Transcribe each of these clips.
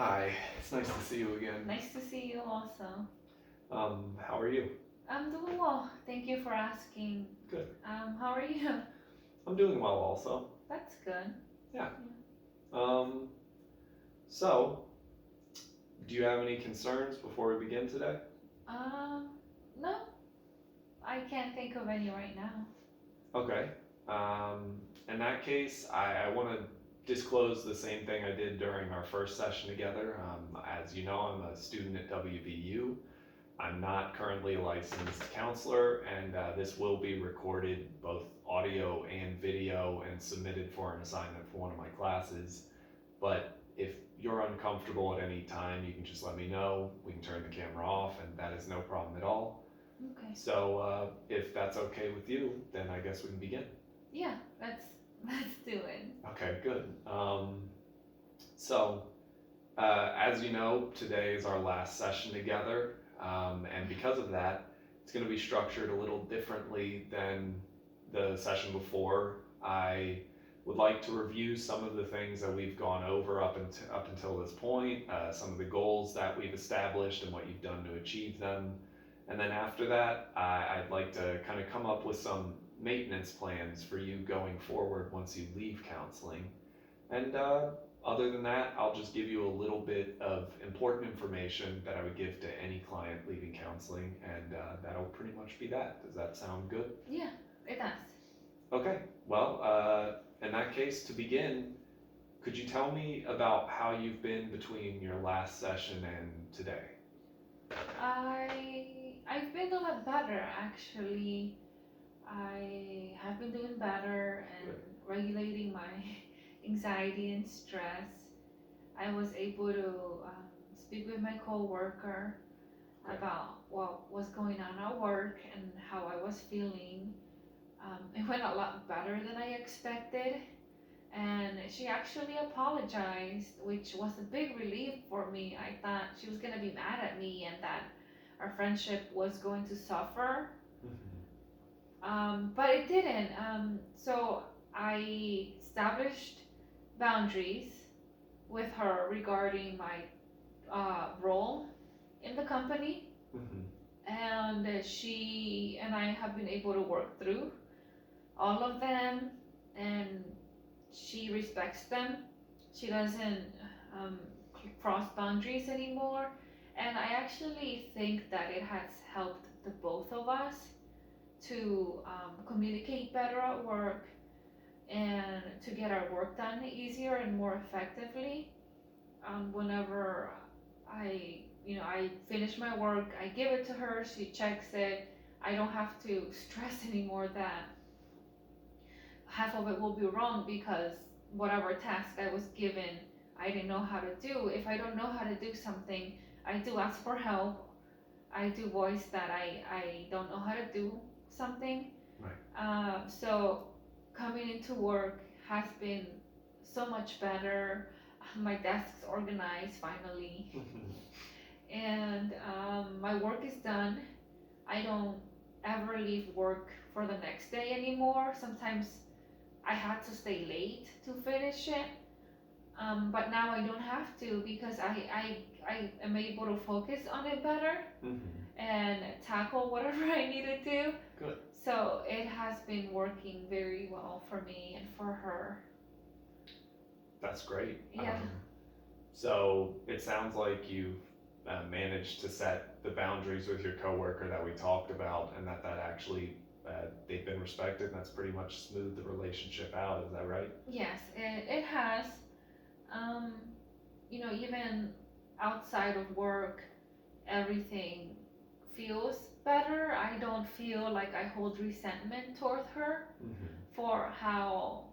Hi, it's nice to see you again. Nice to see you also. How are you? I'm doing well. Thank you for asking. Good. How are you? I'm doing well also. That's good. Yeah. Um, so, do you have any concerns before we begin today? Um, no, I can't think of any right now. Okay. In that case, I want to disclose the same thing I did during our first session together. As you know, I'm a student at WVU. I'm not currently a licensed counselor, and this will be recorded, both audio and video, and submitted for an assignment for one of my classes. But if you're uncomfortable at any time, you can just let me know. We can turn the camera off, and that is no problem at all. Okay. So if that's okay with you, then I guess we can begin. Yeah, let's do it. Okay, good. So as you know, today is our last session together, and because of that, it's going to be structured a little differently than the session before. I would like to review some of the things that we've gone over up until this point, some of the goals that we've established and what you've done to achieve them. And then after that, I'd like to kind of come up with some maintenance plans for you going forward once you leave counseling. And other than that, I'll just give you a little bit of important information that I would give to any client leaving counseling, and that'll pretty much be that. Does that sound good? Yeah, it does. Okay, well, in that case, to begin, could you tell me about how you've been between your last session and today? I've been a lot better actually. I have been doing better and Good. regulating my anxiety and stress. I was able to speak with my coworker Great. about what was going on at work and how I was feeling. It went a lot better than I expected, and she actually apologized, which was a big relief for me. I thought she was gonna be mad at me and that our friendship was going to suffer, Mm-hmm. but it didn't. So I established boundaries with her regarding my role in the company, Mm-hmm. and she and I have been able to work through all of them, and she respects them. She doesn't um, cross boundaries anymore, and I actually think that it has helped the both of us to communicate better at work and to get our work done easier and more effectively. Whenever I finish my work, I give it to her, she checks it. I don't have to stress anymore that half of it will be wrong because whatever task I was given, I didn't know how to do. If I don't know how to do something, I do ask for help. I do voice that I don't know how to do something. Right. So coming into work has been so much better. My desk's organized finally, and my work is done. I don't ever leave work for the next day anymore. Sometimes I had to stay late to finish it, but now I don't have to because I am able to focus on it better Mm-hmm. and tackle whatever I need to do. Good. So it has been working very well for me and for her. That's great. Yeah. So it sounds like you've managed to set the boundaries with your coworker that we talked about, and that actually they've been respected, and that's pretty much smoothed the relationship out. Is that right? Yes, it has. Um, Even outside of work, everything feels better. I don't feel like I hold resentment toward her Mm-hmm. for how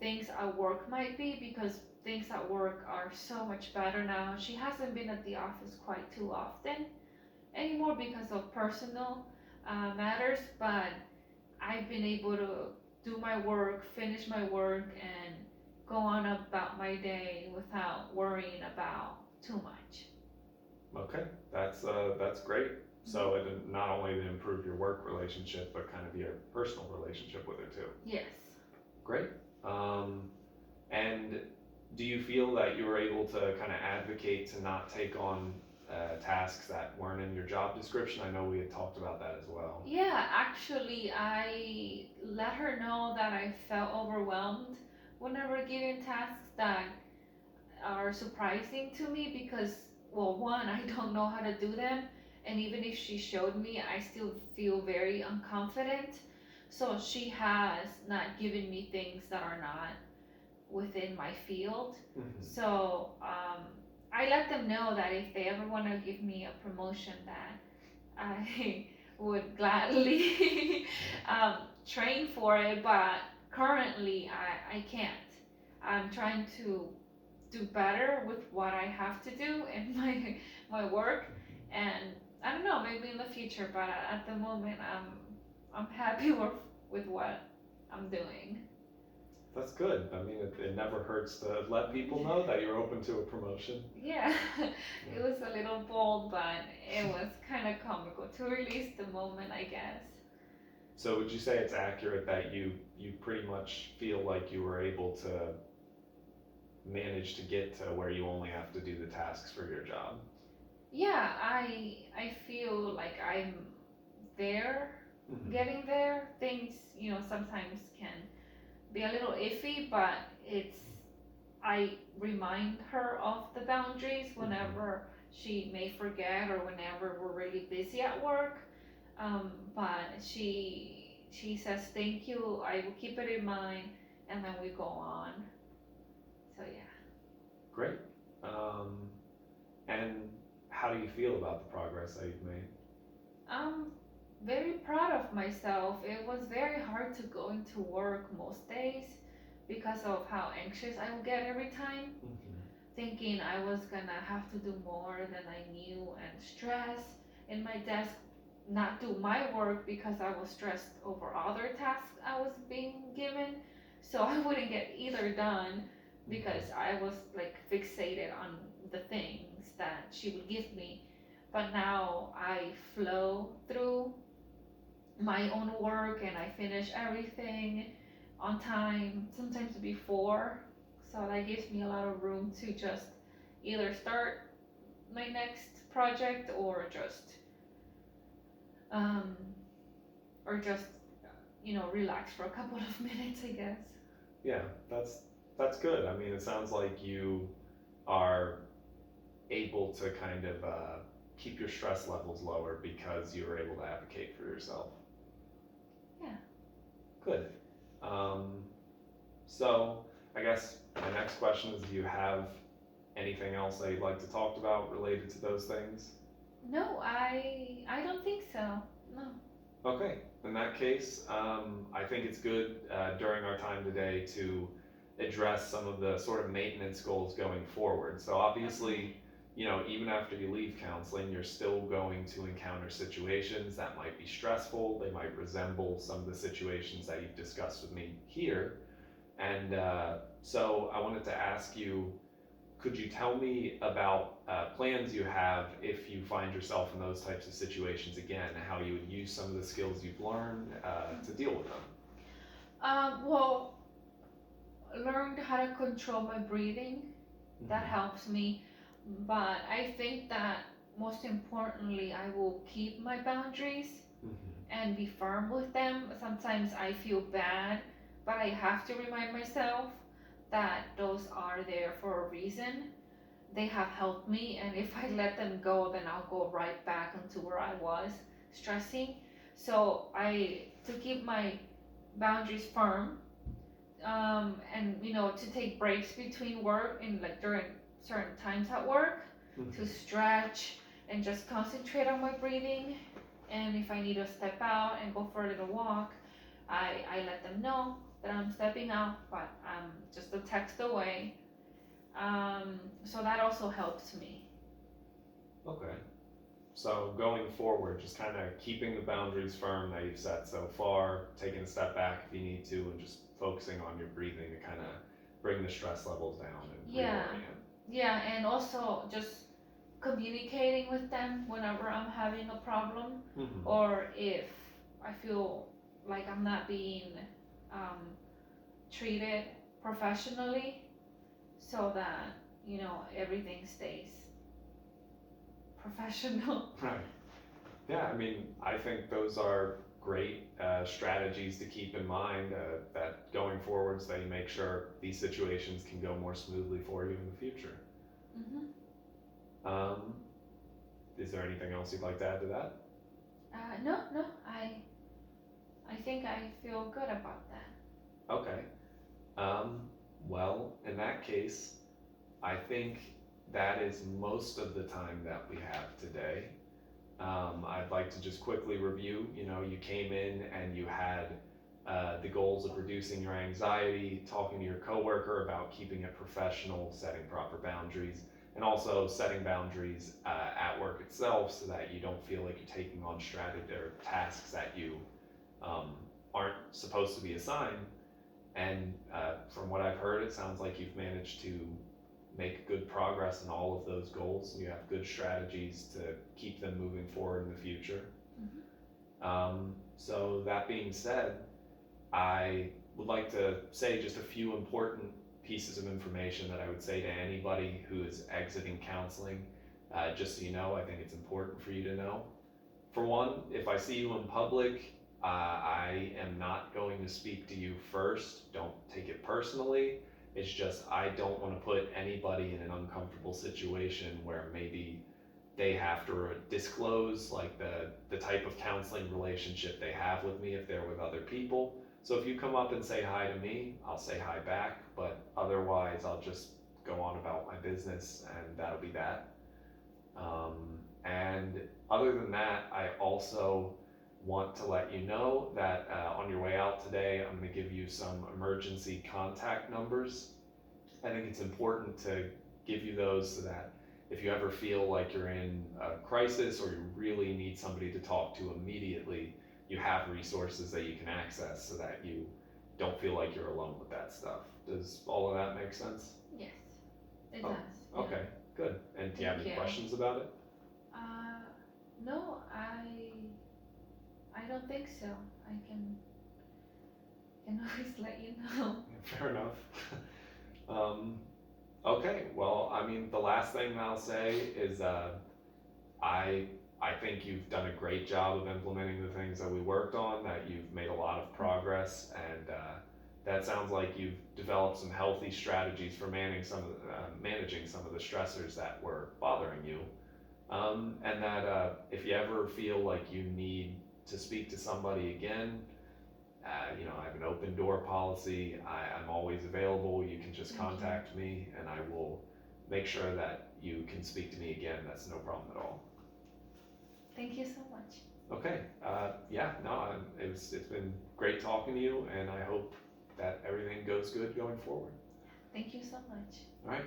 things at work might be because things at work are so much better now. She hasn't been at the office quite too often anymore because of personal matters, but I've been able to do my work, finish my work, and go on about my day without worrying about too much. Okay, that's great. So it not only to improve your work relationship, but kind of your personal relationship with her too. Yes. Great. And do you feel that you were able to kind of advocate to not take on tasks that weren't in your job description? I know we had talked about that as well. Yeah, actually, I let her know that I felt overwhelmed whenever given tasks that are surprising to me because, well, one, I don't know how to do them, and even if she showed me, I still feel very unconfident. So she has not given me things that are not within my field. Hmm. So I let them know that if they ever want to give me a promotion, that I would gladly train for it, but currently I can't. I'm trying to do better with what I have to do in my work, and I don't know, maybe in the future, but at the moment I'm happy with what I'm doing. That's good. I mean, it never hurts to let people know that you're open to a promotion. Yeah, it was a little bold, but it was kind of comical to release the moment, I guess. So would you say it's accurate that you pretty much feel like you were able to manage to get to where you only have to do the tasks for your job? Yeah, I feel like I'm there, Hmm. getting there. Things, sometimes can be a little iffy, but it's I remind her of the boundaries Hmm. whenever she may forget or whenever we're really busy at work. But she says thank you. I will keep it in mind, and then we go on. So yeah. Great. Um, and how do you feel about the progress that you've made? I'm very proud of myself. It was very hard to go into work most days because of how anxious I would get every time, Hmm. thinking I was gonna have to do more than I knew and stress in my desk, not do my work because I was stressed over other tasks I was being given. So I wouldn't get either done because Hmm. I was like fixated on the things that she would give me. But now I flow through my own work and I finish everything on time, sometimes before. So that gives me a lot of room to just either start my next project um, or just relax for a couple of minutes, I guess. Yeah, that's good. I mean, it sounds like you are able to kind of keep your stress levels lower because you were able to advocate for yourself. Yeah. Good. Um, so I guess my next question is, do you have anything else that you'd like to talk about related to those things? No, I don't think so. No. Okay, in that case, I think it's good during our time today to address some of the sort of maintenance goals going forward. So Okay. obviously, even after you leave counseling, you're still going to encounter situations that might be stressful. They might resemble some of the situations that you've discussed with me here. And so I wanted to ask you, could you tell me about plans you have if you find yourself in those types of situations again, how you would use some of the skills you've learned to deal with them? Well, learned how to control my breathing. That Hmm. helps me. But I think that most importantly, I will keep my boundaries Hmm. and be firm with them. Sometimes I feel bad, but I have to remind myself that those are there for a reason. They have helped me, and if I let them go, then I'll go right back into where I was stressing. So to keep my boundaries firm, and to take breaks between work and like during certain times at work to Hmm. stretch and just concentrate on my breathing. And if I need to step out and go for a little walk, I let them know that I'm stepping out, but I'm just a text away. So that also helps me. Okay. So going forward, just kind of keeping the boundaries firm that you've set so far, taking a step back if you need to, and just focusing on your breathing to kind of bring the stress levels down and Yeah, reorient. yeah, and also just communicating with them whenever I'm having a problem, Hmm. or if I feel like I'm not being um, treated professionally. so that, everything stays professional. Right. Yeah, I mean, I think those are great strategies to keep in mind that going forwards, that you make sure these situations can go more smoothly for you in the future. Hmm. Um, is there anything else you'd like to add to that? No, I think I feel good about that. Okay. Um, well, in that case, I think that is most of the time that we have today. I'd like to just quickly review. You came in and you had the goals of reducing your anxiety, talking to your coworker about keeping it professional, setting proper boundaries, and also setting boundaries at work itself so that you don't feel like you're taking on strategy or tasks that you um, aren't supposed to be assigned. And from what I've heard, it sounds like you've managed to make good progress in all of those goals. You have good strategies to keep them moving forward in the future. So that being said, I would like to say just a few important pieces of information that I would say to anybody who is exiting counseling. Just so you know, I think it's important for you to know. For one, if I see you in public, I am not going to speak to you first. Don't take it personally. It's just I don't want to put anybody in an uncomfortable situation where maybe they have to disclose like the type of counseling relationship they have with me if they're with other people. So if you come up and say hi to me, I'll say hi back, but otherwise I'll just go on about my business and that'll be that. And other than that, I also want to let you know that on your way out today, I'm going to give you some emergency contact numbers. I think it's important to give you those so that if you ever feel like you're in a crisis or you really need somebody to talk to immediately, you have resources that you can access so that you don't feel like you're alone with that stuff. Does all of that make sense? Yes, it Oh, does. Yeah. Okay, good. And do you have Thank any you. questions about it? No, I don't think so. I can always let you know. Fair enough. Okay, well, I mean, the last thing I'll say is I I think you've done a great job of implementing the things that we worked on, that you've made a lot of progress, and that sounds like you've developed some healthy strategies for managing some of the stressors that were bothering you. And that if you ever feel like you need to speak to somebody again, I have an open door policy. I'm always available. You can just Thank you. contact me and I will make sure that you can speak to me again. That's no problem at all. Thank you so much. Okay. Yeah, no, it's been great talking to you and I hope that everything goes good going forward. Thank you so much. All right.